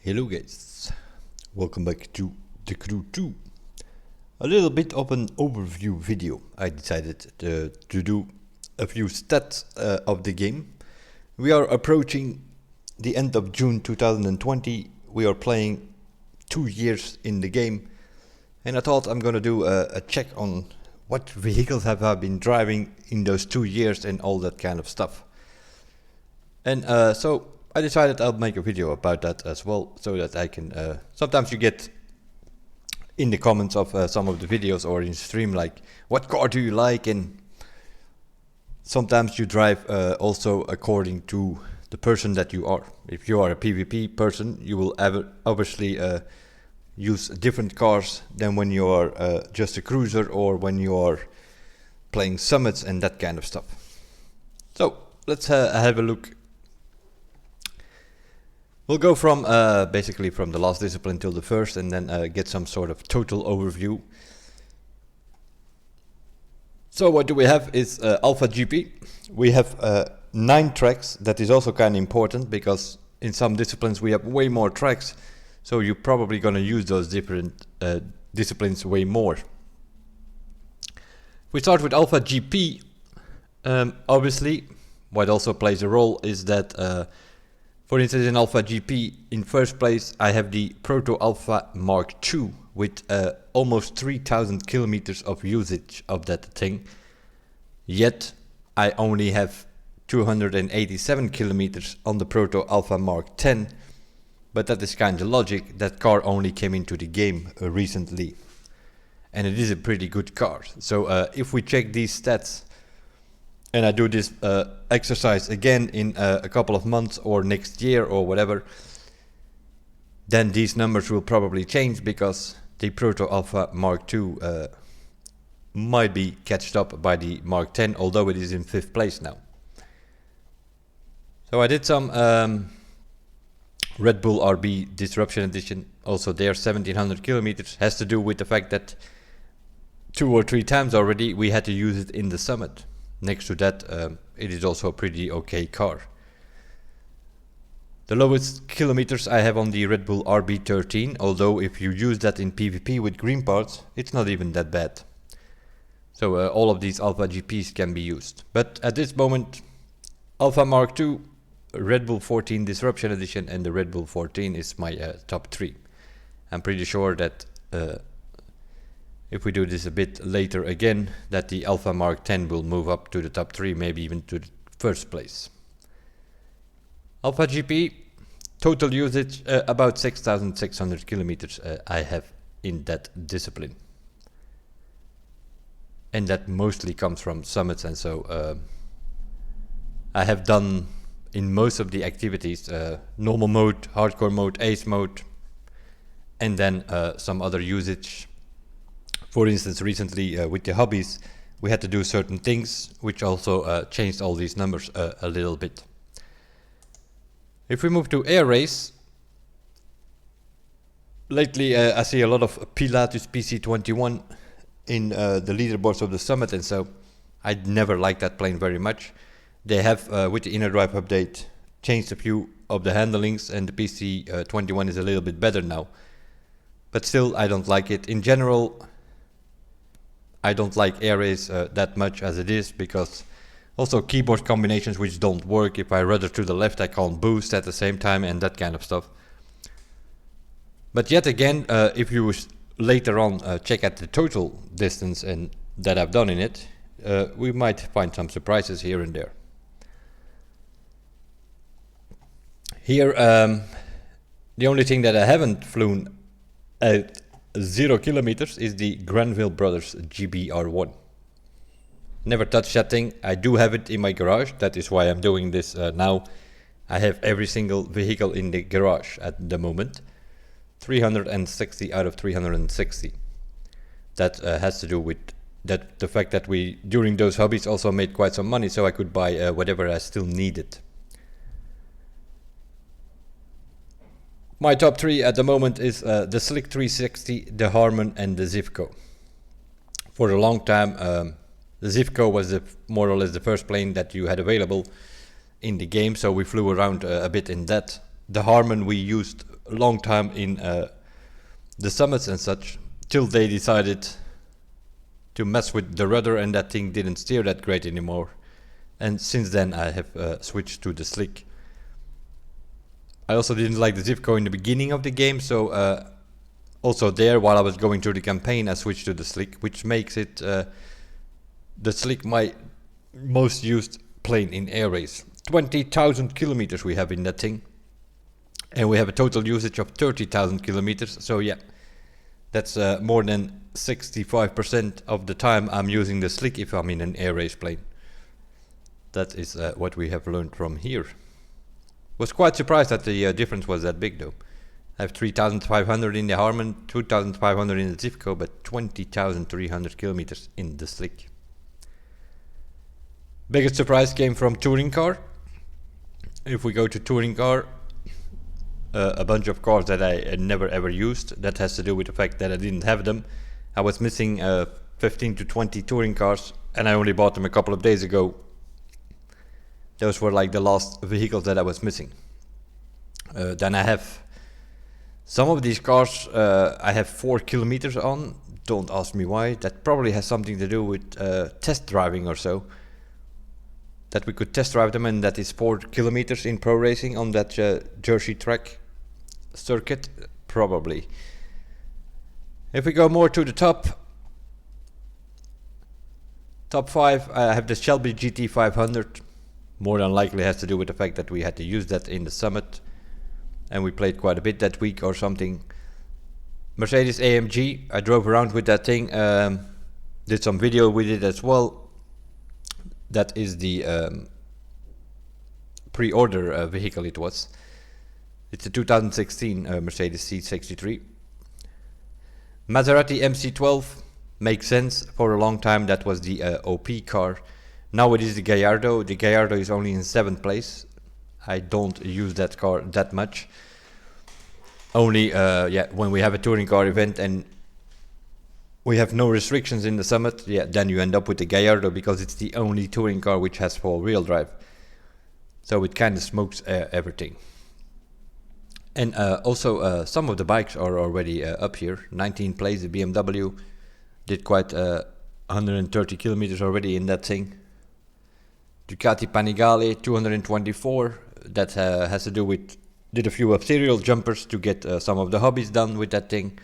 Hello guys, welcome back to The Crew 2. A little bit of an overview video. I decided to do a few stats of the game. We are approaching the end of June 2020. We are playing 2 years in the game, and I thought I'm gonna do a check on what vehicles have I been driving in those 2 years and all that kind of stuff. And so I decided I'll make a video about that as well, so that I can, sometimes you get in the comments of some of the videos or in stream like, what car do you like? And sometimes you drive also according to the person that you are. If you are a PvP person, you will obviously use different cars than when you are just a cruiser or when you are playing summits and that kind of stuff. So let's have a look. We'll go from basically from the last discipline till the first, and then get some sort of total overview. So what do we have is Alpha GP. We have 9 tracks. That is also kind of important because in some disciplines we have way more tracks, so you're probably going to use those different disciplines way more. We start with Alpha GP. Obviously, what also plays a role is that for instance, in Alpha GP, in first place, I have the Proto Alpha Mark II with almost 3,000 kilometers of usage of that thing. Yet, I only have 287 kilometers on the Proto Alpha Mark X. But that is kind of logic. That car only came into the game recently. And it is a pretty good car. So if we check these stats, and I do this exercise again in a couple of months or next year or whatever, then these numbers will probably change because the Proto Alpha Mark II might be catched up by the Mark X, although it is in 5th place now. So I did some Red Bull RB Disruption Edition, also there 1700 kilometers, has to do with the fact that 2 or 3 times already we had to use it in the summit. Next to that, it is also a pretty okay car. The lowest kilometers I have on the Red Bull RB13, although if you use that in PvP with green parts, it's not even that bad. So all of these Alpha GPs can be used. But at this moment, Alpha Mark II, Red Bull 14 Disruption Edition and the Red Bull 14 is my top 3. I'm pretty sure that if we do this a bit later again, that the Alpha Mark X will move up to the top 3, maybe even to the 1st place. Alpha GP, total usage about 6,600 kilometers I have in that discipline. And that mostly comes from summits, and so I have done in most of the activities normal mode, hardcore mode, ace mode, and then some other usage. For instance, recently with the hobbies, we had to do certain things, which also changed all these numbers a little bit. If we move to air race, lately I see a lot of Pilatus PC21 in the leaderboards of the summit, and so I never liked that plane very much. They have, with the Inner Drive update, changed a few of the handlings, and the PC21 is a little bit better now. But still, I don't like it. In general, I don't like air race that much as it is, because also keyboard combinations which don't work. If I rudder to the left, I can't boost at the same time and that kind of stuff. But yet again, if you later on check at the total distance and that I've done in it, we might find some surprises here and there. Here, the only thing that I haven't flown at 0 kilometers is the Granville Brothers GBR1. Never touched that thing. I do have it in my garage. That is why I'm doing this now. I have every single vehicle in the garage at the moment. 360 out of 360. That has to do with the fact that we, during those hobbies, also made quite some money, so I could buy whatever I still needed. My top 3 at the moment is the Slick 360, the Harman and the Zivco. For a long time, the Zivco was more or less the first plane that you had available in the game, so we flew around a bit in that. The Harman we used a long time in the summits and such, till they decided to mess with the rudder and that thing didn't steer that great anymore. And since then I have switched to the slick. I also didn't like the Zipco in the beginning of the game, so also there while I was going through the campaign I switched to the slick, which makes it the slick my most used plane in air race. 20,000 kilometers we have in that thing, and we have a total usage of 30,000 kilometers, so yeah, that's more than 65% of the time I'm using the slick if I'm in an air race plane. That is what we have learned from here. Was quite surprised that the difference was that big though. I have 3,500 in the Harman, 2,500 in the Zipco, but 20,300 kilometers in the slick. Biggest surprise came from touring car. If we go to touring car, a bunch of cars that I never ever used. That has to do with the fact that I didn't have them. I was missing 15 to 20 touring cars, and I only bought them a couple of days ago. Those were like the last vehicles that I was missing. Then I have some of these cars I have 4 kilometers on. Don't ask me why. That probably has something to do with test driving or so. That we could test drive them, and that is 4 kilometers in pro racing on that Jersey track circuit, probably. If we go more to the top 5, I have the Shelby GT500. More than likely has to do with the fact that we had to use that in the summit, and we played quite a bit that week or something. Mercedes AMG, I drove around with that thing, did some video with it as well. That is the pre-order vehicle it was. It's a 2016 Mercedes C63. Maserati MC12 makes sense. For a long time that was the OP car. Now it is the Gallardo. The Gallardo is only in 7th place. I don't use that car that much. Only when we have a touring car event and we have no restrictions in the summit, then you end up with the Gallardo because it's the only touring car which has 4-wheel drive. So it kind of smokes everything. And also some of the bikes are already up here. 19 place, the BMW did quite 130 kilometers already in that thing. Ducati Panigale 224, that has to do with, did a few serial jumpers to get some of the hobbies done with that thing.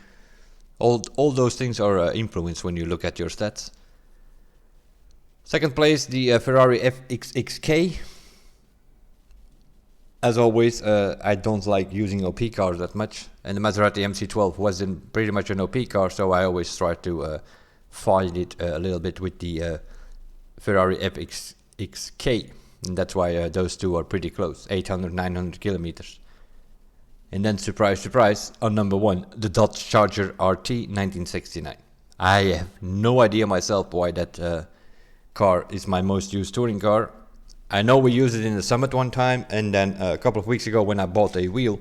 All those things are influenced when you look at your stats. Second place, the Ferrari FXXK. As always, I don't like using OP cars that much, and the Maserati MC12 was pretty much an OP car, so I always try to find it a little bit with the Ferrari FXXK, and that's why those two are pretty close, 800, 900 kilometers. And then, surprise, surprise, on number 1, the Dodge Charger RT 1969. I have no idea myself why that car is my most used touring car. I know we used it in the summit one time, and then a couple of weeks ago when I bought a wheel,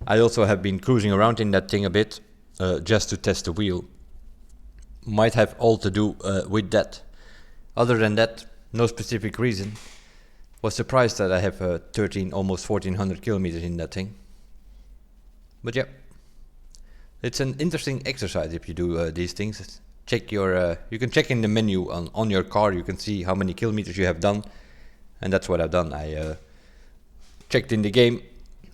I also have been cruising around in that thing a bit, just to test the wheel. Might have all to do with that. Other than that, no specific reason. Was surprised that I have almost 1400 kilometers in that thing. But yeah, it's an interesting exercise if you do these things. Check your, you can check in the menu on your car. You can see how many kilometers you have done, and that's what I've done. I checked in the game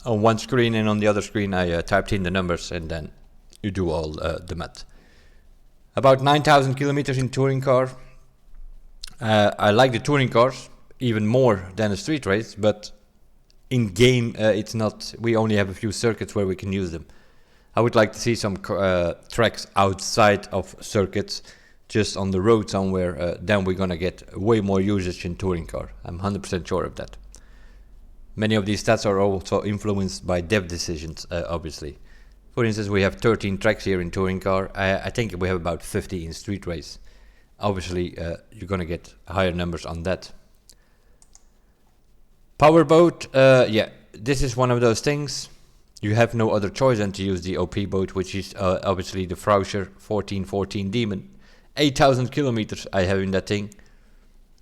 on one screen, and on the other screen I typed in the numbers, and then you do all the math. About 9,000 kilometers in touring car. I like the touring cars even more than a street race, but in game, it's not. We only have a few circuits where we can use them. I would like to see some tracks outside of circuits, just on the road somewhere. Then we're gonna get way more usage in touring car. I'm 100% sure of that. Many of these stats are also influenced by dev decisions, obviously. For instance, we have 13 tracks here in touring car. I think we have about 50 in street race. Obviously, you're gonna get higher numbers on that. Powerboat, this is one of those things. You have no other choice than to use the OP boat, which is obviously the Frauscher 1414 Demon. 8,000 kilometers I have in that thing.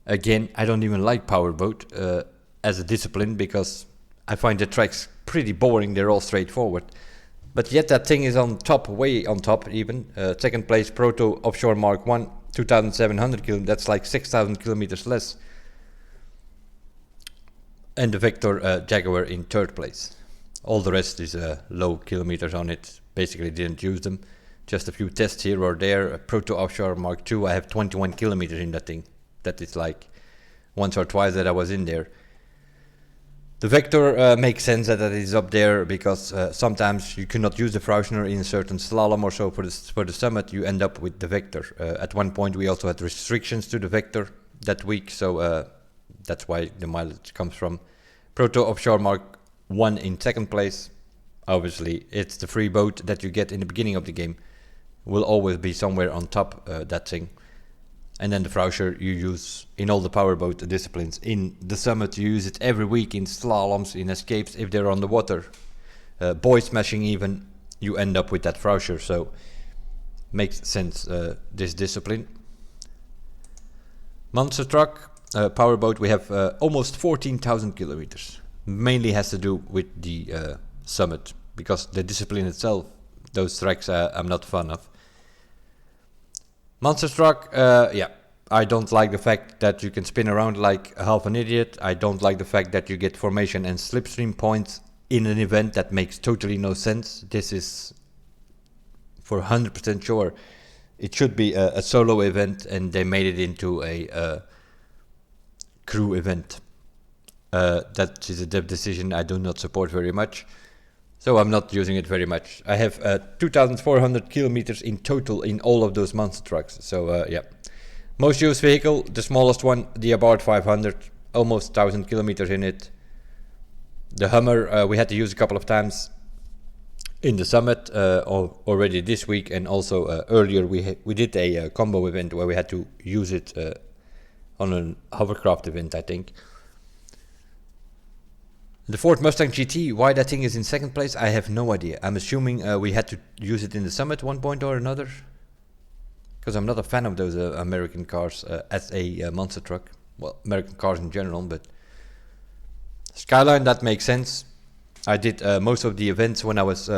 Again, I don't even like powerboat as a discipline because I find the tracks pretty boring. They're all straightforward. But yet that thing is on top, way on top even. Second place, Proto Offshore Mark 1, 2,700 kilometers. That's like 6,000 kilometers less. And the Vector Jaguar in third place. All the rest is low kilometers on it. Basically didn't use them. Just a few tests here or there. Proto Offshore Mark II, I have 21 kilometers in that thing. That is like once or twice that I was in there. The Vector makes sense that it is up there because sometimes you cannot use the Frauscher in a certain slalom or so for the summit. You end up with the Vector. At one point we also had restrictions to the Vector that week, so that's why the mileage comes from. Proto Offshore Mark 1 in second place. Obviously it's the free boat that you get in the beginning of the game. Will always be somewhere on top, that thing. And then the Frauscher you use in all the powerboat disciplines. In the summit you use it every week in slaloms, in escapes if they're on the water. Boy smashing even, you end up with that Frauscher, so makes sense, this discipline. Monster truck, powerboat, we have almost 14,000 kilometers. Mainly has to do with the summit, because the discipline itself, those tracks I'm not fond of. Monster truck, yeah, I don't like the fact that you can spin around like half an idiot. I don't like the fact that you get formation and slipstream points in an event that makes totally no sense. This is for 100% sure. It should be a solo event and they made it into a crew event. That is a dev decision I do not support very much. So I'm not using it very much. I have 2,400 kilometers in total in all of those monster trucks. So yeah. Most used vehicle, the smallest one, the Abarth 500, almost 1,000 kilometers in it. The Hummer we had to use a couple of times in the summit already this week, and also earlier we did a combo event where we had to use it on a hovercraft event, I think. The Ford Mustang GT, why that thing is in second place, I have no idea. I'm assuming we had to use it in the summit one point or another. Because I'm not a fan of those American cars as a monster truck. Well, American cars in general, but... Skyline, that makes sense. I did most of the events when I was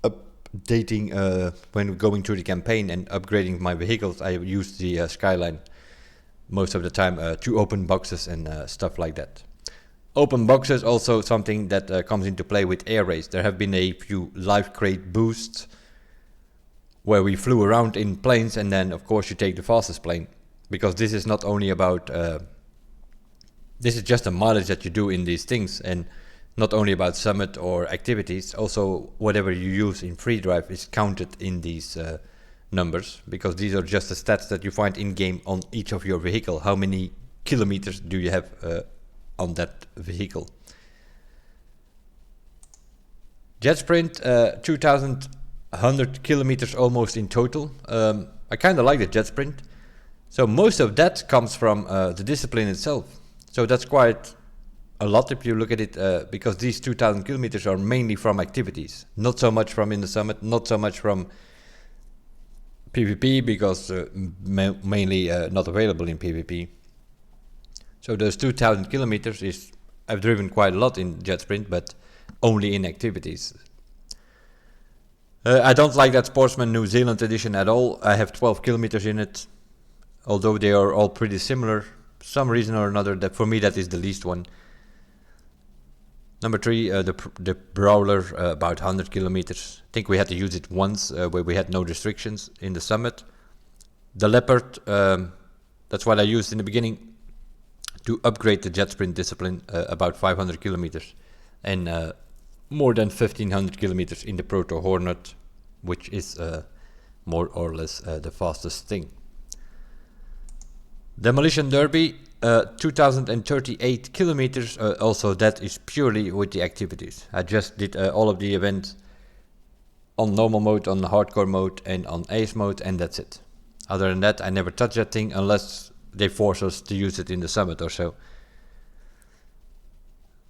updating, when going through the campaign and upgrading my vehicles. I used the Skyline most of the time to open boxes and stuff like that. Open boxes also something that comes into play with Air Race. There have been a few live crate boosts where we flew around in planes, and then of course you take the fastest plane, because this is not only about this is just a mileage that you do in these things, and not only about summit or activities. Also whatever you use in free drive is counted in these numbers, because these are just the stats that you find in game on each of your vehicle. How many kilometers do you have on that vehicle? Jet Sprint, 2,100 kilometers almost in total. I kind of like the Jet Sprint. So most of that comes from the discipline itself. So that's quite a lot if you look at it, because these 2,000 kilometers are mainly from activities. Not so much from in the summit, not so much from PvP, because mainly not available in PvP. So those 2,000 kilometers is, I've driven quite a lot in Jet Sprint, but only in activities. I don't like that Sportsman New Zealand edition at all. I have 12 kilometers in it, although they are all pretty similar. For some reason or another, that for me that is the least one. Number 3, the Brawler, about 100 kilometers. I think we had to use it once, where we had no restrictions in the summit. The Leopard, that's what I used in the beginning to upgrade the Jet Sprint discipline, about 500 kilometers. And more than 1,500 kilometers in the Proto Hornet, which is more or less the fastest thing. Demolition Derby, 2,038 kilometers, also that is purely with the activities. I just did all of the events on normal mode, on hardcore mode and on ace mode, and that's it. Other than that, I never touch that thing unless they force us to use it in the summit or so.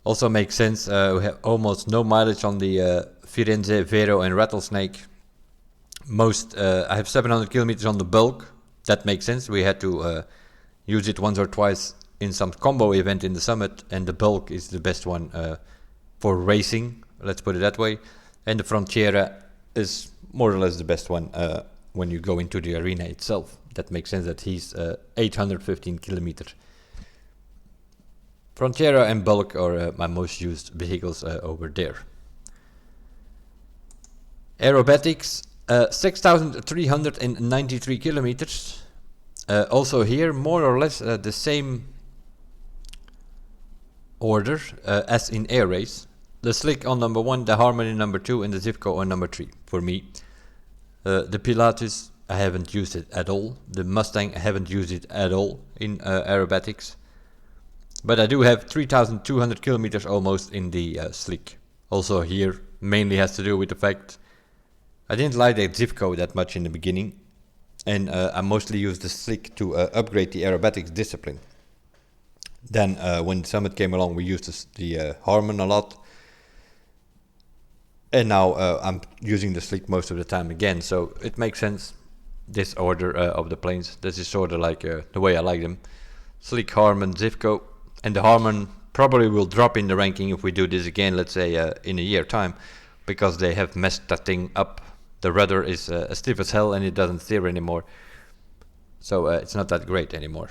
Also makes sense, we have almost no mileage on the Firenze, Vero and Rattlesnake. I have 700 kilometers on the Bulk. That makes sense. We had to use it once or twice in some combo event in the summit, and the Bulk is the best one for racing, let's put it that way. And the Frontiera is more or less the best one when you go into the arena itself. That makes sense that he's 815 kilometers. Frontiera and Bulk are my most used vehicles over there. Aerobatics, 6,393 kilometers. Also here, more or less the same order as in Air Race. The Slick on number 1, the Harmony number 2, and the Zivco on number 3 for me. The Pilatus, I haven't used it at all. The Mustang, I haven't used it at all in aerobatics. But I do have 3,200 kilometers almost in the Slick. Also here, mainly has to do with the fact I didn't like the Zivco that much in the beginning. And I mostly used the Slick to upgrade the aerobatics discipline. Then when Summit came along, we used the Harman a lot. And now I'm using the Slick most of the time again, so it makes sense, this order of the planes. This is sort of like the way I like them. Slick, Harman, Zivco, and the Harman probably will drop in the ranking if we do this again, let's say in a year time, because they have messed that thing up. The rudder is stiff as hell and it doesn't steer anymore, so it's not that great anymore.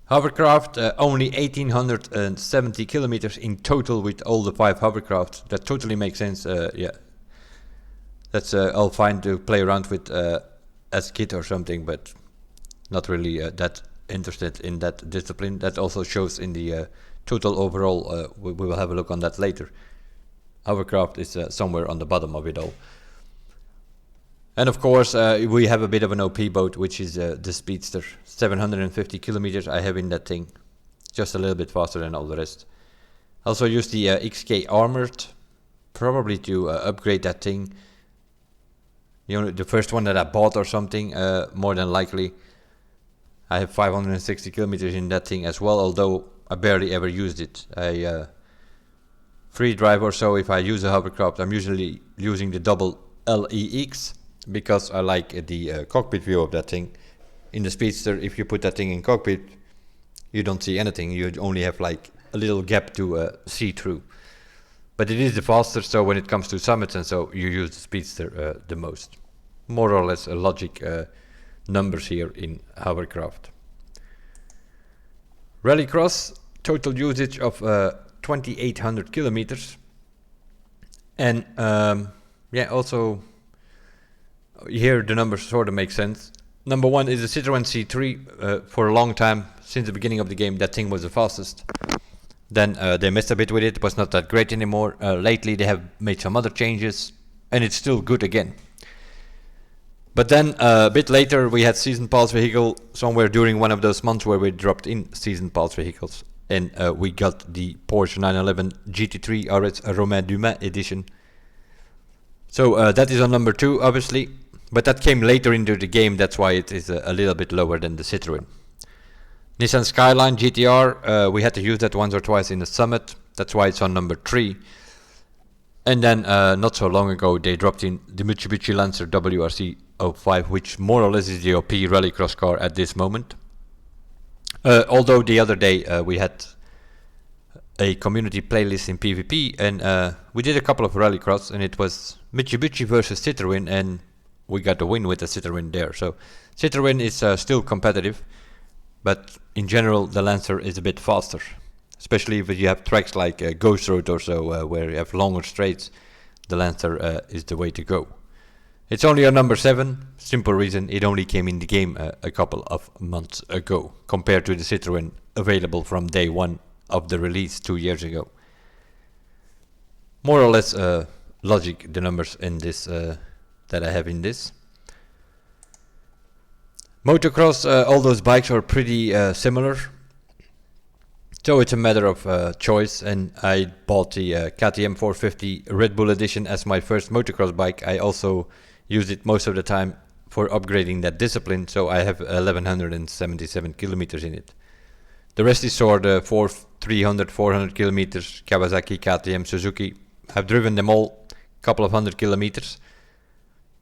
Hovercraft, only 1,870 kilometers in total with all the 5 hovercrafts. That totally makes sense, yeah. That's all fine to play around with as a kid or something, but not really that interested in that discipline. That also shows in the total overall. We will have a look on that later. Hovercraft is somewhere on the bottom of it all. And of course, we have a bit of an OP boat, which is the Speedster. 750 kilometers I have in that thing. Just a little bit faster than all the rest. Also use the XK Armored, probably to upgrade that thing. You know, the first one that I bought or something, more than likely. I have 560 kilometers in that thing as well, although I barely ever used it. I free drive or so, if I use a hovercraft, I'm usually using the double LEX. Because I like the cockpit view of that thing. In the Speedster, if you put that thing in cockpit, you don't see anything. You only have like a little gap to see through. But it is the fastest, so when it comes to summits and so, you use the Speedster the most. More or less logic numbers here in hovercraft. Rallycross, total usage of 2,800 kilometers. And yeah, also here the numbers sort of make sense. Number 1 is the Citroën C3. For a long time, since the beginning of the game, that thing was the fastest. Then they messed a bit with it, was not that great anymore. Lately they have made some other changes, and it's still good again. But then a bit later we had Season Pass vehicle somewhere during one of those months where we dropped in Season Pass vehicles. And we got the Porsche 911 GT3 RS Romain Dumas edition. So that is on number 2, obviously. But that came later into the game, that's why it is a little bit lower than the Citroën. Nissan Skyline GTR, we had to use that once or twice in the Summit. That's why it's on number 3. And then not so long ago they dropped in the Mitsubishi Lancer WRC 05, which more or less is the OP rallycross car at this moment. Although the other day we had a community playlist in PvP and we did a couple of rallycross and it was Mitsubishi versus Citroën and we got the win with the Citroën there. So Citroën is still competitive, but in general the Lancer is a bit faster. Especially if you have tracks like Ghost Road or so where you have longer straights, the Lancer is the way to go. It's only on number 7, simple reason it only came in the game a couple of months ago compared to the Citroën available from day 1 of the release 2 years ago. More or less logic, the numbers in this that I have in this. Motocross, all those bikes are pretty similar. So it's a matter of choice, and I bought the KTM 450 Red Bull Edition as my first motocross bike. I also use it most of the time for upgrading that discipline, so I have 1,177 kilometers in it. The rest is sort of 300, 400 kilometers, Kawasaki, KTM, Suzuki. I've driven them all, couple of 100 kilometers,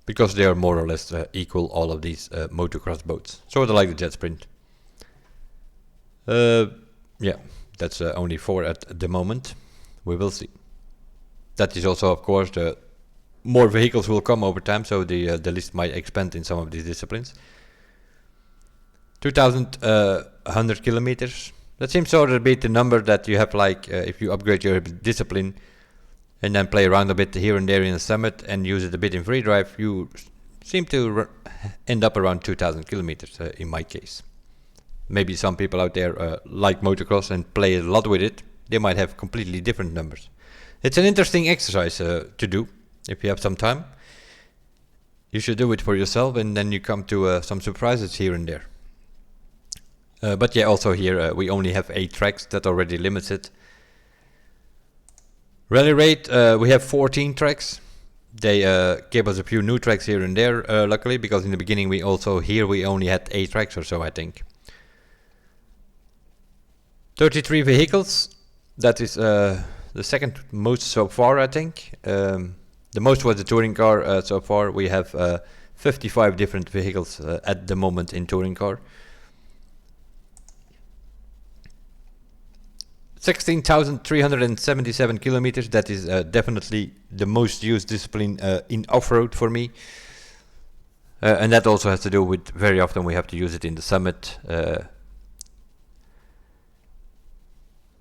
because they are more or less equal, all of these motocross boats. Sort of like the Jet Sprint. Yeah, that's only 4 at the moment. We will see. That is also, of course, the more vehicles will come over time, so the list might expand in some of these disciplines. 2100 kilometers. That seems sort of a bit the number that you have, like if you upgrade your discipline and then play around a bit here and there in the summit and use it a bit in free drive, you seem to end up around 2000 kilometers in my case. Maybe some people out there like motocross and play a lot with it. They might have completely different numbers. It's an interesting exercise to do if you have some time. You should do it for yourself, and then you come to some surprises here and there. But yeah, also here we only have 8 tracks. That already limits it. Rally rate, we have 14 tracks. They gave us a few new tracks here and there, luckily, because in the beginning we only had 8 tracks or so, I think. 33 vehicles. That is the second most so far, I think. The most was the touring car so far. We have 55 different vehicles at the moment in touring car. 16,377 kilometers. That is definitely the most used discipline in off-road for me. And that also has to do with very often we have to use it in the summit.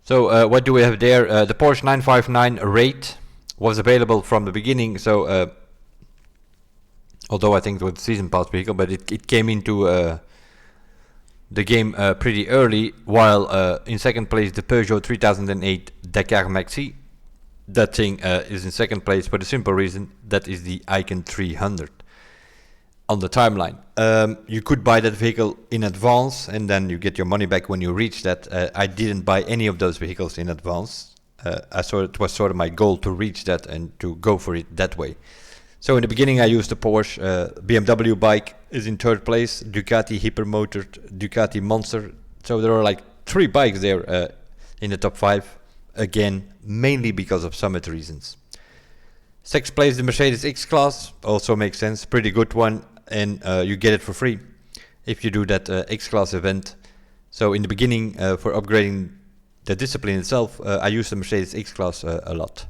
So what do we have there? The Porsche 959 R8 was available from the beginning. So although I think it was a season pass vehicle, but it came into the game pretty early, while in second place the Peugeot 3008 Dakar Maxi. That thing is in second place for the simple reason that is the Icon 300 on the timeline. You could buy that vehicle in advance and then you get your money back when you reach that. I didn't buy any of those vehicles in advance. It was sort of my goal to reach that and to go for it that way. So in the beginning I used the Porsche. BMW bike is in third place. Ducati Hypermotor, Ducati Monster. So there are like 3 bikes there in the top 5. Again, mainly because of summit reasons. Sixth place the Mercedes X-Class. Also makes sense. Pretty good one. And you get it for free if you do that X-Class event. So in the beginning for upgrading the discipline itself, I used the Mercedes X-Class a lot.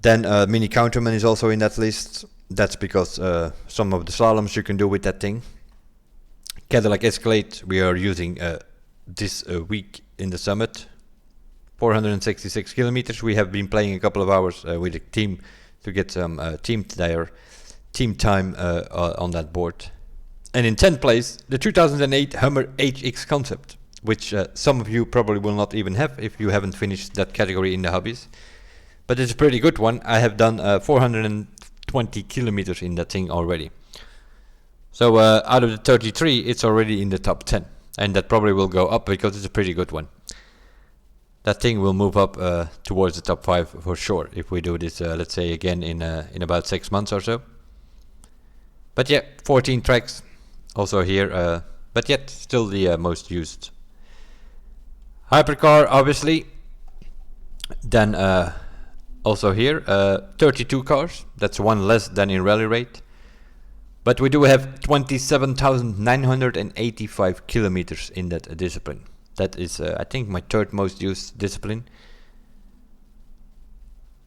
Then Mini Counterman is also in that list. That's because some of the slaloms you can do with that thing. Cadillac Escalade we are using this week in the summit. 466 kilometers. We have been playing a couple of hours with the team to get some team time on that board. And in 10th place, the 2008 Hummer HX Concept, which some of you probably will not even have if you haven't finished that category in the hobbies. But it's a pretty good one. I have done 420 kilometers in that thing already. So out of the 33, it's already in the top 10. And that probably will go up because it's a pretty good one. That thing will move up towards the top 5 for sure if we do this, let's say, again in about 6 months or so. But yeah, 14 tracks also here, but yet still the most used. Hypercar, obviously. Then also here, 32 cars. That's one less than in rally rate. But we do have 27,985 kilometers in that discipline. That is, I think, my third most used discipline.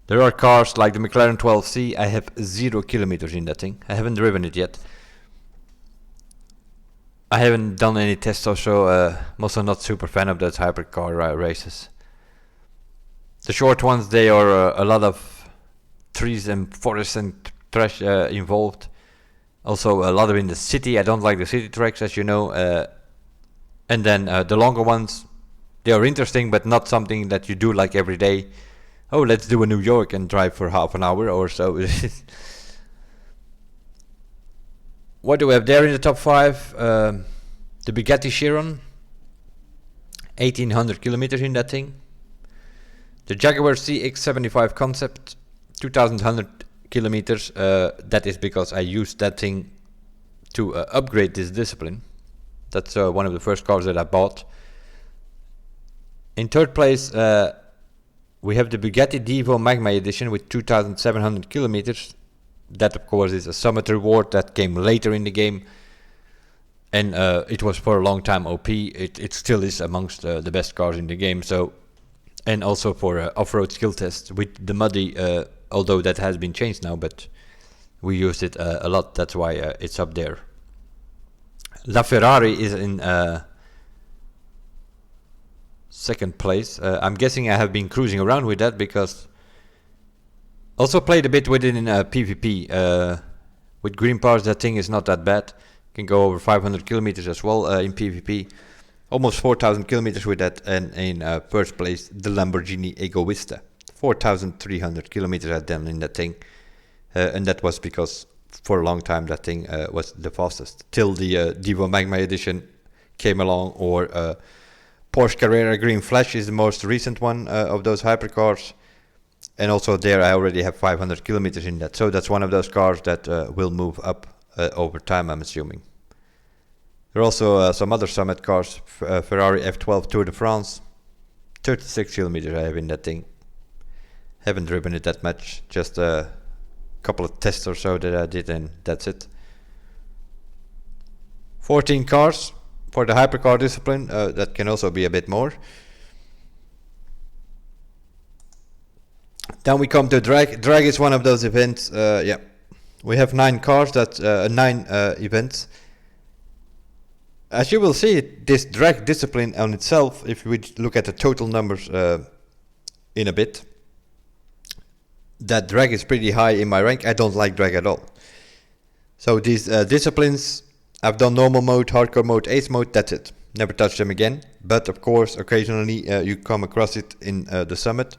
There are cars like the Mclaren 12C. I have 0 kilometers in that thing. I haven't driven it yet. I haven't done any tests or so. I'm also not super fan of those hypercar races. The short ones, they are a lot of trees and forests and trash involved. Also a lot of in the city. I don't like the city tracks, as you know. And then the longer ones, they are interesting, but not something that you do like every day. Oh, let's do a New York and drive for half an hour or so. What do we have there in the top 5? The Bugatti Chiron. 1800 kilometers in that thing. The Jaguar CX-75 Concept. 2100 kilometers. That is because I used that thing to upgrade this discipline. That's one of the first cars that I bought. In third place, we have the Bugatti Divo Magma Edition with 2,700 kilometers. That, of course, is a summit reward that came later in the game. And it was for a long time OP. It still is amongst the best cars in the game. So and also for off-road skill tests with the muddy, although that has been changed now, but we use it a lot, that's why it's up there. La Ferrari is in second place. I'm guessing I have been cruising around with that because also played a bit with it in PvP. With green parts, that thing is not that bad. Can go over 500 kilometers as well in PvP. Almost 4,000 kilometers with that, and in first place the Lamborghini Egoista. 4,300 kilometers I've done in that thing, and that was because for a long time that thing was the fastest. Till the Devo Magma edition came along, or Porsche Carrera Green Flash is the most recent one of those hypercars. And also there I already have 500 kilometers in that. So that's one of those cars that will move up over time, I'm assuming. There are also some other summit cars. Ferrari F12 Tour de France. 36 kilometers I have in that thing. Haven't driven it that much. Just a couple of tests or so that I did, and that's it. 14 cars for the hypercar discipline. That can also be a bit more. Then we come to drag. Drag is one of those events. Yeah, we have 9 cars. That's 9 events. As you will see, this drag discipline on itself, if we look at the total numbers in a bit, that drag is pretty high in my rank. I don't like drag at all. So these disciplines, I've done normal mode, hardcore mode, ace mode. That's it. Never touch them again. But of course, occasionally you come across it in the summit.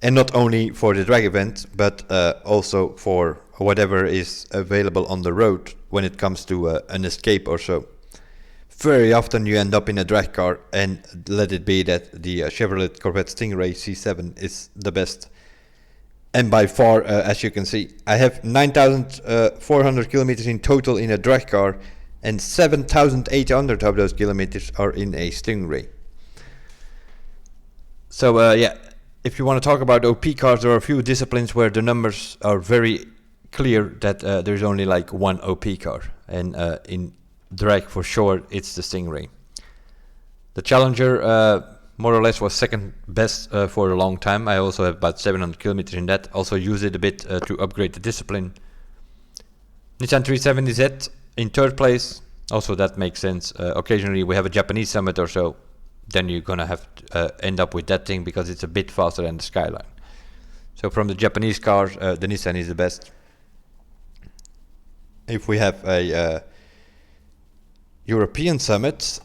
And not only for the drag event, but also for whatever is available on the road when it comes to an escape or so. Very often you end up in a drag car, and let it be that the Chevrolet Corvette Stingray C7 is the best. And by far, as you can see, I have 9,400 kilometers in total in a drag car, and 7,800 of those kilometers are in a Stingray. So yeah. If you want to talk about OP cars, there are a few disciplines where the numbers are very clear that there's only like one OP car. And in drag, for sure, it's the Stingray. The Challenger, more or less, was second best for a long time. I also have about 700 kilometers in that. Also use it a bit to upgrade the discipline. Nissan 370Z in third place. Also, that makes sense. Occasionally, we have a Japanese summit or so. Then you're gonna have to end up with that thing because it's a bit faster than the Skyline. So from the Japanese cars, the Nissan is the best. If we have a European summit,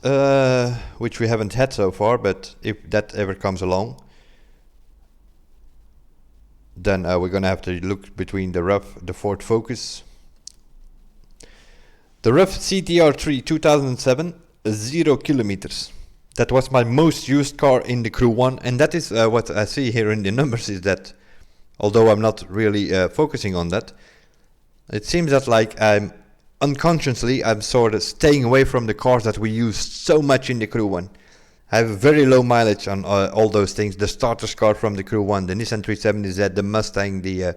which we haven't had so far, but if that ever comes along, then we're gonna have to look between the RUF, the Ford Focus. The RUF CTR3 2007, 0 kilometers. That was my most used car in the Crew 1, and that is what I see here in the numbers, is that although I'm not really focusing on that, it seems that like I'm sort of staying away from the cars that we use so much in the Crew 1. I have a very low mileage on all those things. The starters car from the Crew 1, the Nissan 370Z, the Mustang, the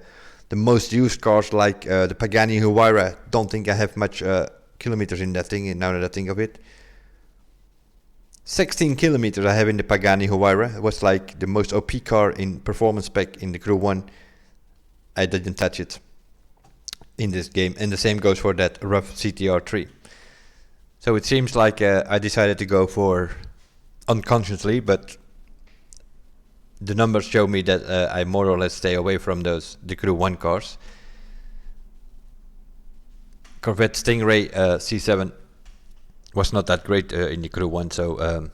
most used cars like the Pagani Huayra. Don't think I have much kilometers in that thing now that I think of it. 16 kilometers I have in the Pagani Huayra. It was like the most OP car in performance spec in the Crew 1. I didn't touch it in this game, and the same goes for that RUF CTR3. So it seems like I decided to go for unconsciously, but the numbers show me that I more or less stay away from the Crew 1 cars. Corvette Stingray C7 was not that great in the Crew 1, so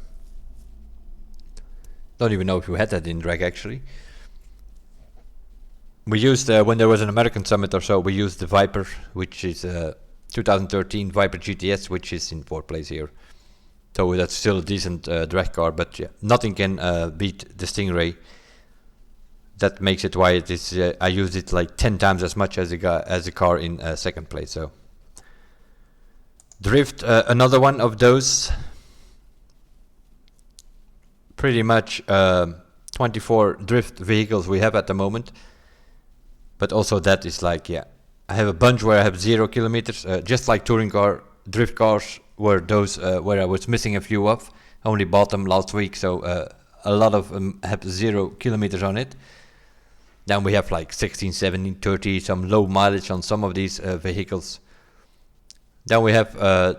don't even know if you had that in drag actually. We used, when there was an American summit or so, we used the Viper, which is 2013 Viper GTS, which is in 4th place here. So that's still a decent drag car, but yeah, nothing can beat the Stingray. That makes it why it is. I used it like 10 times as much as a car in 2nd place. So Drift, another one of those. Pretty much 24 drift vehicles we have at the moment. But also that is like, yeah, I have a bunch where I have 0 kilometers, just like touring car. Drift cars were those where I was missing a few of. I only bought them last week, so a lot of them have 0 kilometers on it. Then we have like 16, 17, 30, some low mileage on some of these vehicles. Then we have the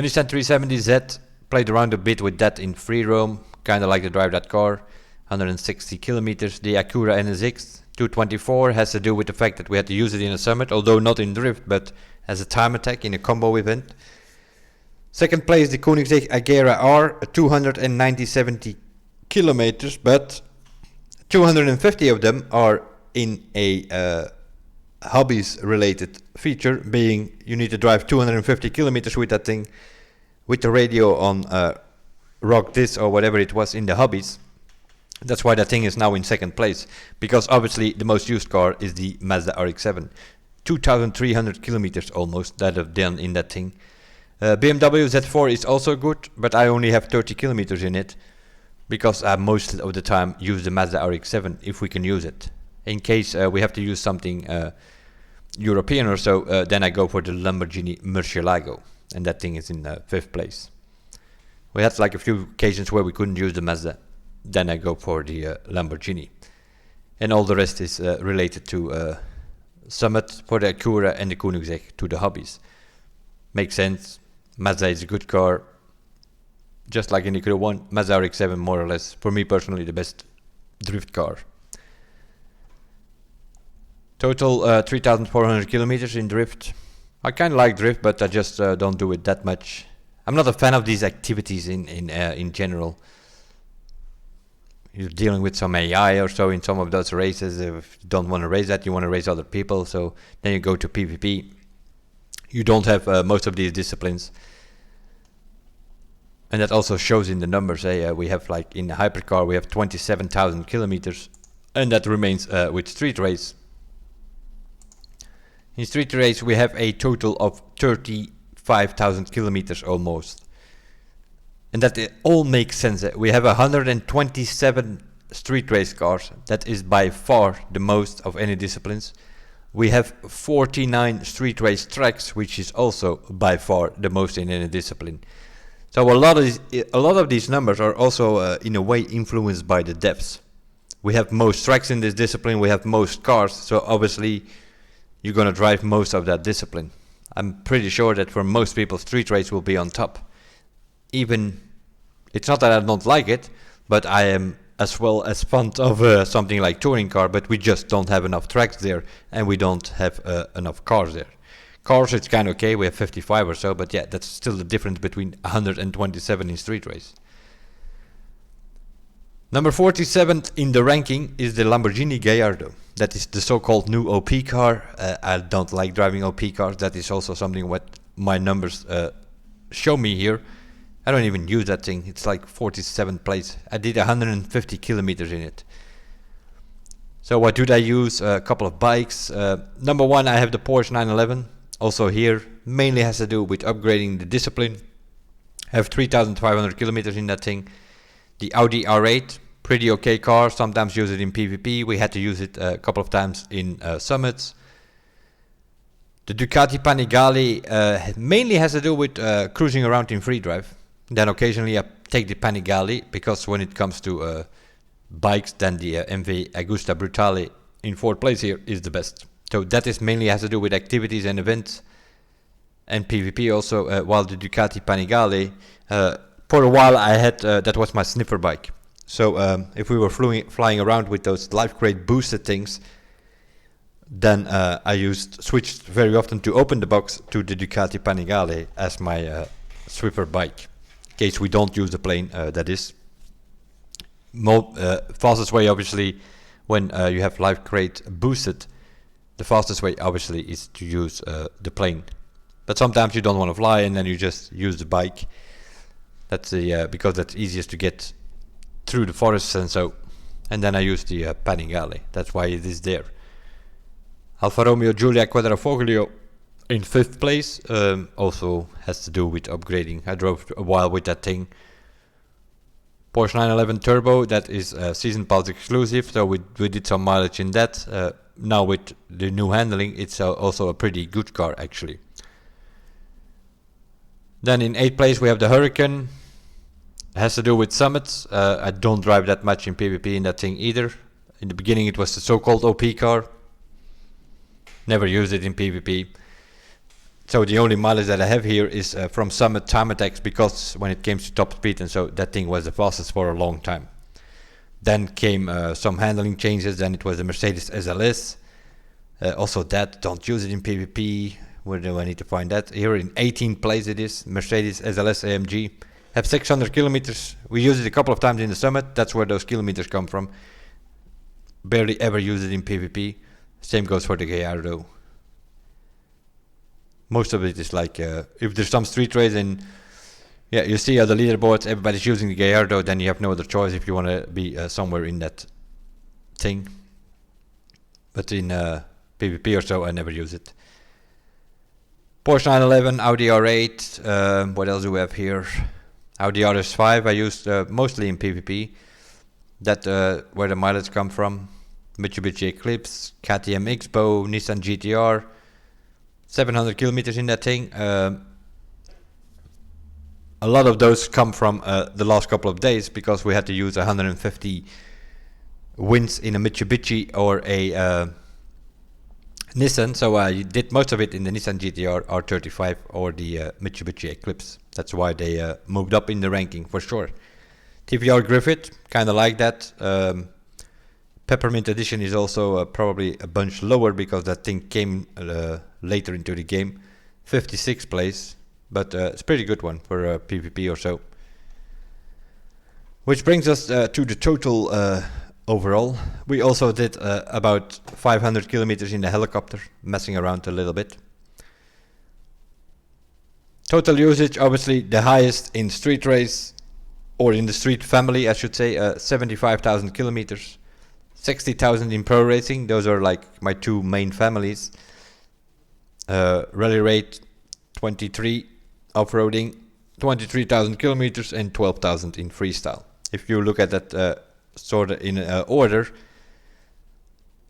Nissan 370Z, played around a bit with that in free roam, kind of like to drive that car, 160 kilometers. The Acura NSX 224 has to do with the fact that we had to use it in a summit, although not in drift, but as a time attack in a combo event. Second place, the Koenigsegg Agera R, 270 kilometers, but 250 of them are in a hobbies related feature, being you need to drive 250 kilometers with that thing with the radio on rock this or whatever it was in the hobbies. That's why that thing is now in second place, because obviously the most used car is the Mazda RX-7, 2,300 kilometers almost that I've done in that thing. BMW Z4 is also good, but I only have 30 kilometers in it, because I most of the time use the Mazda RX-7 if we can use it. In case we have to use something European or so, then I go for the Lamborghini Murcielago, and that thing is in 5th place. We had like a few occasions where we couldn't use the Mazda, then I go for the Lamborghini. And all the rest is related to Summit for the Acura and the Koenigsegg to the hobbies. Makes sense. Mazda is a good car. Just like in the Acura 1, Mazda RX-7 more or less, for me personally, the best drift car. Total 3,400 kilometers in drift. I kind of like drift, but I just don't do it that much. I'm not a fan of these activities in general. You're dealing with some AI or so in some of those races. If you don't want to race that, you want to race other people, so then you go to PvP. You don't have most of these disciplines. And that also shows in the numbers. We have like in the hypercar, we have 27,000 kilometers, and that remains with street race. In street race, we have a total of 35,000 kilometers almost. And that all makes sense. We have 127 street race cars. That is by far the most of any disciplines. We have 49 street race tracks, which is also by far the most in any discipline. So a lot of these numbers are also in a way influenced by the depths. We have most tracks in this discipline, we have most cars, so obviously you're gonna drive most of that discipline. I'm pretty sure that for most people street race will be on top. Even, it's not that I don't like it, but I am as well as fond of something like touring car, but we just don't have enough tracks there, and we don't have enough cars there. Cars, it's kind of okay, we have 55 or so, but yeah, that's still the difference between 127 in street race. Number 47th in the ranking is the Lamborghini Gallardo. That is the so-called new OP car. I don't like driving OP cars. That is also something what my numbers show me here. I don't even use that thing. It's like 47th place. I did 150 kilometers in it. So what did I use? A couple of bikes. Number one, I have the Porsche 911. Also here, mainly has to do with upgrading the discipline. I have 3,500 kilometers in that thing. The Audi R8, pretty okay car. Sometimes use it in PvP. We had to use it a couple of times in summits. The Ducati Panigale mainly has to do with cruising around in free drive. Then occasionally I take the Panigale, because when it comes to bikes, then the MV Agusta Brutale in 4th place here is the best. So that is mainly has to do with activities and events and PvP also, while the Ducati Panigale, for a while I had, that was my sniffer bike. So if we were flying around with those life crate boosted things, then I switched very often to open the box to the Ducati Panigale as my swiffer bike. In case we don't use the plane, that is. Fastest way obviously when you have life crate boosted, the fastest way obviously is to use the plane. But sometimes you don't want to fly and then you just use the bike. That's because that's easiest to get through the forests and so. And then I use the Panigale. That's why it is there. Alfa Romeo Giulia Quadrifoglio in 5th place. Also has to do with upgrading. I drove a while with that thing. Porsche 911 Turbo, that is Season Pass exclusive, so we did some mileage in that. Now with the new handling, it's also a pretty good car actually. Then in 8th place we have the Huracan. has to do with summits. I don't drive that much in PvP in that thing either. In the beginning it was the so-called OP car. Never used it in PvP. So the only mileage that I have here is from Summit time attacks, because when it came to top speed and so, that thing was the fastest for a long time. Then came some handling changes, then it was the Mercedes SLS. Also that, don't use it in PvP. Where do I need to find that? Here in 18th place it is, Mercedes Sls Amg. Have 600 kilometers. We used it a couple of times in the Summit, that's where those kilometers come from. Barely ever use it in PvP. Same goes for the Agera though. Most of it is like, if there's some street race and yeah, you see the leaderboards, everybody's using the Agera though, then you have no other choice if you want to be somewhere in that thing. But in PvP or so, I never use it. Porsche 911, Audi R8, what else do we have here? Audi RS5 I used mostly in PvP. That where the mileage come from. Mitsubishi Eclipse, KTM Expo, Nissan GTR. 700 kilometers in that thing. A lot of those come from the last couple of days, because we had to use 150 wins in a Mitsubishi or a Nissan. So I did most of it in the Nissan GTR R35 or the Mitsubishi Eclipse. That's why they moved up in the ranking for sure. TVR Griffith, kind of like that. Peppermint Edition is also probably a bunch lower, because that thing came later into the game. 56th place, but it's a pretty good one for PvP or so. Which brings us to the total overall. We also did about 500 kilometers in the helicopter, messing around a little bit. Total usage, obviously the highest in street race, or in the street family I should say, 75,000 kilometers. 60,000 in pro racing, those are like my two main families. Rally rate 23, off-roading 23,000 kilometers, and 12,000 in freestyle. If you look at that sort of in order,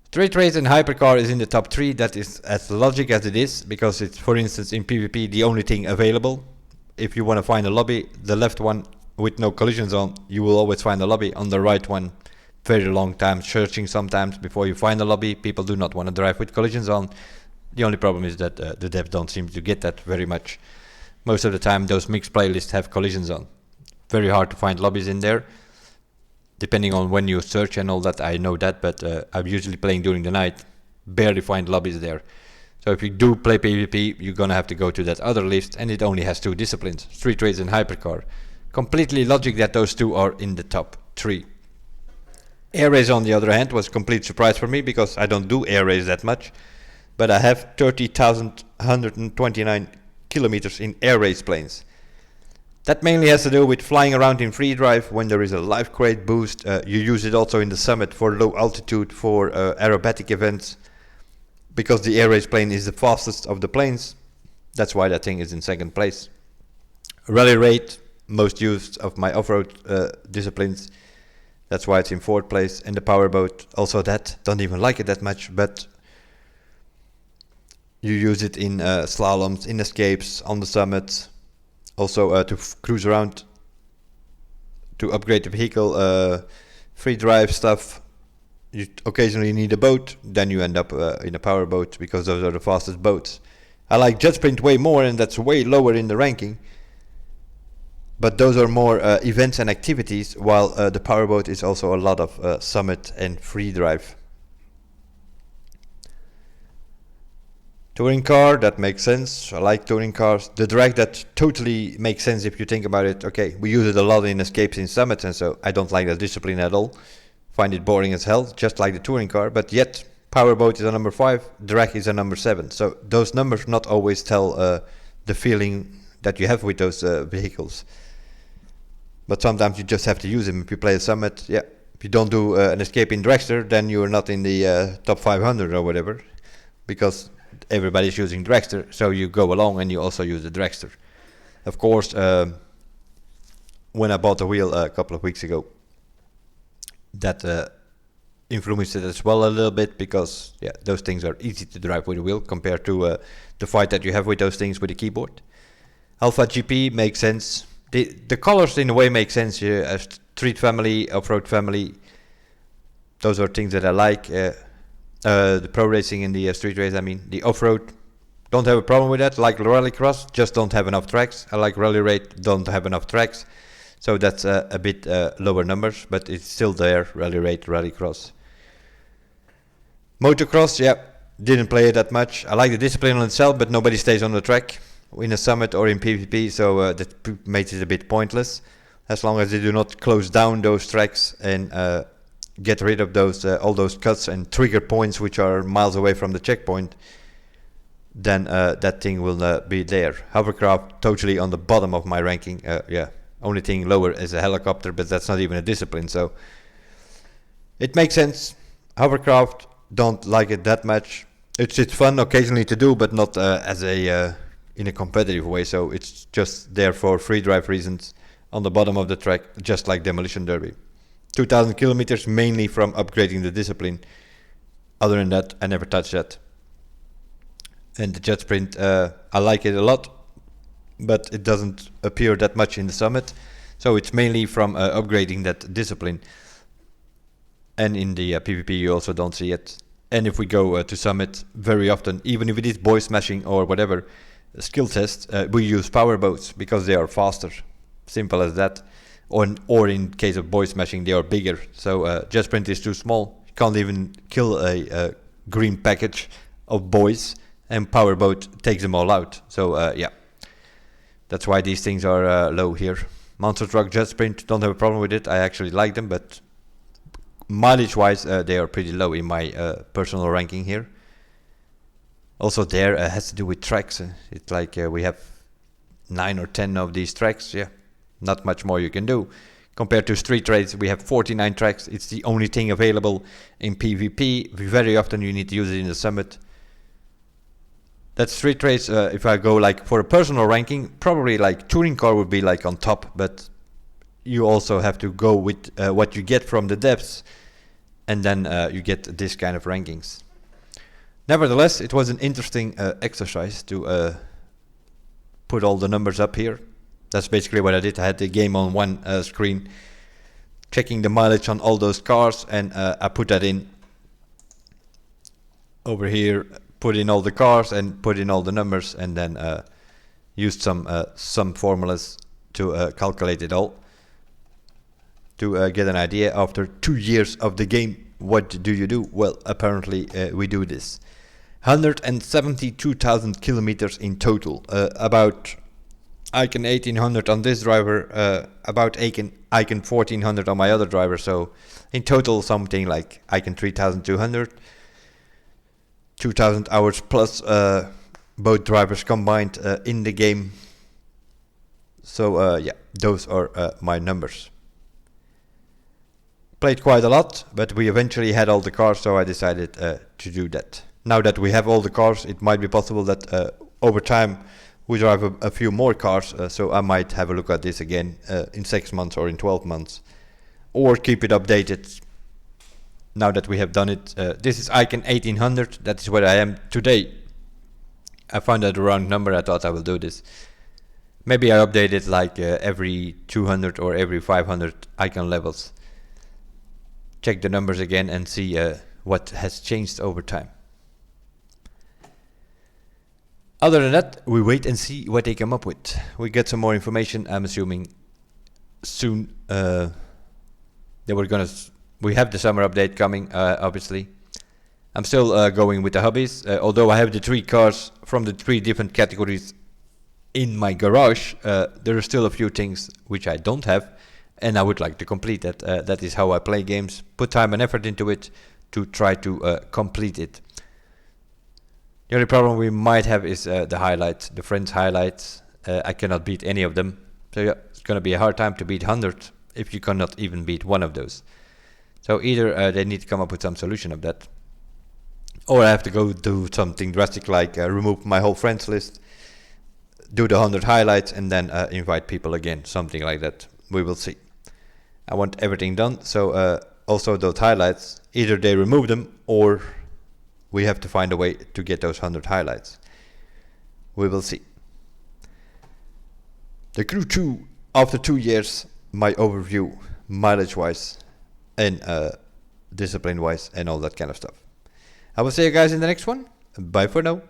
street race and hypercar is in the top 3. That is as logic as it is, because it's, for instance, in PvP the only thing available. If you want to find a lobby, the left one with no collisions on, you will always find a lobby. On the right one, very long time searching sometimes before you find a lobby. People do not want to drive with collisions on. The only problem is that the devs don't seem to get that very much. Most of the time those mixed playlists have collisions on. Very hard to find lobbies in there, depending on when you search and all that. I know that, but I'm usually playing during the night, barely find lobbies there. So if you do play PvP, you're gonna have to go to that other list, and it only has 2 disciplines, street race and hypercar. Completely logic that those 2 are in the top 3. Air race, on the other hand, was a complete surprise for me, because I don't do air race that much, but I have 30,129 kilometers in air race planes. That mainly has to do with flying around in free drive when there is a life crate boost. You use it also in the Summit for low altitude, for aerobatic events, because the air race plane is the fastest of the planes. That's why that thing is in 2nd place. Rally rate, most used of my off-road disciplines. That's why it's in 4th place. And the powerboat, also that, don't even like it that much, but you use it in slaloms, in escapes, on the Summit. Also to cruise around, to upgrade the vehicle, free drive stuff. You occasionally need a boat, then you end up in a powerboat, because those are the fastest boats. I like Jet Sprint way more, and that's way lower in the ranking. But those are more events and activities, while the powerboat is also a lot of Summit and free drive. Touring car, that makes sense. I like touring cars. The drag, that totally makes sense if you think about it. Okay, we use it a lot in escapes in Summits, and so I don't like that discipline at all. Find it boring as hell, just like the touring car. But yet, powerboat is a number 5, drag is a number 7. So those numbers not always tell the feeling that you have with those vehicles. But sometimes you just have to use them. If you play a Summit, yeah. If you don't do an escape in dragster, then you're not in the top 500 or whatever, because everybody's using dragster, so you go along and you also use the dragster. Of course, when I bought the wheel a couple of weeks ago, that influenced it as well a little bit, because yeah, those things are easy to drive with a wheel compared to the fight that you have with those things with the keyboard. Alpha GP makes sense. The colors in a way make sense here. As street family, off-road family, those are things that I like. The pro racing and the street race, I mean. The off-road, don't have a problem with that. Like rallycross, just don't have enough tracks. I like rally rate, don't have enough tracks. So that's a bit lower numbers, but it's still there. Rally rate, rallycross. Motocross, yeah, didn't play it that much. I like the discipline on itself, but nobody stays on the track in a summit or in PvP, so that makes it a bit pointless. As long as they do not close down those tracks and get rid of those all those cuts and trigger points which are miles away from the checkpoint, then that thing will be there. Hovercraft totally on the bottom of my ranking. Yeah, only thing lower is a helicopter, but that's not even a discipline, so it makes sense. Hovercraft, don't like it that much. It's fun occasionally to do, but not as a in a competitive way, so it's just there for free drive reasons on the bottom of the track, just like Demolition Derby. 2,000 kilometers mainly from upgrading the discipline. Other than that, I never touched that. And the jet sprint, I like it a lot, but it doesn't appear that much in the summit, so it's mainly from upgrading that discipline. And in the PvP you also don't see it. And if we go to summit, very often, even if it is boy smashing or whatever, skill test, we use power boats because they are faster. Simple as that. Or in case of boy smashing, they are bigger. So jet sprint is too small. You can't even kill a green package of boys, and power boat takes them all out. So yeah, that's why these things are low here. Monster truck jet sprint, don't have a problem with it. I actually like them, but mileage wise they are pretty low in my personal ranking here. Also there has to do with tracks. It's like we have 9 or 10 of these tracks. Yeah, not much more you can do. Compared to street race, we have 49 tracks. It's the only thing available in PvP. Very often you need to use it in the summit. That street race, if I go like for a personal ranking, probably like touring car would be like on top, but you also have to go with what you get from the devs, and then you get this kind of rankings. Nevertheless, it was an interesting exercise to put all the numbers up here. That's basically what I did. I had the game on one screen, checking the mileage on all those cars, and I put that in over here, put in all the cars and put in all the numbers, and then used some formulas to calculate it all, to get an idea after 2 years of the game. What do you do? Well, apparently we do this. 172,000 kilometers in total. About Icon 1800 on this driver, about Icon 1400 on my other driver. So in total something like Icon 3200. 2,000 hours plus both drivers combined in the game. So yeah, those are my numbers. Played quite a lot, but we eventually had all the cars, so I decided to do that. Now that we have all the cars, it might be possible that over time we drive a few more cars, so I might have a look at this again in 6 months or in 12 months, or keep it updated now that we have done it. This is Icon 1800, that is where I am today. I found that a round number, I thought I will do this. Maybe I update it like every 200 or every 500 icon levels. Check the numbers again and see what has changed over time. Other than that, we wait and see what they come up with. We get some more information, I'm assuming, soon. We have the summer update coming, obviously. I'm still going with the hobbies, although I have the 3 cars from the 3 different categories in my garage. There are still a few things which I don't have, and I would like to complete that. That is how I play games, put time and effort into it to try to complete it. The only problem we might have is the highlights, the friends highlights. I cannot beat any of them, so yeah, it's gonna be a hard time to beat 100 if you cannot even beat one of those. So either they need to come up with some solution of that, or I have to go do something drastic like remove my whole friends list, do the 100 highlights, and then invite people again, something like that. We will see. I want everything done, so also those highlights, either they remove them or we have to find a way to get those 100 highlights. We will see. The Crew 2 after 2 years, my overview, mileage wise, and discipline wise, and all that kind of stuff. I will see you guys in the next one. Bye for now.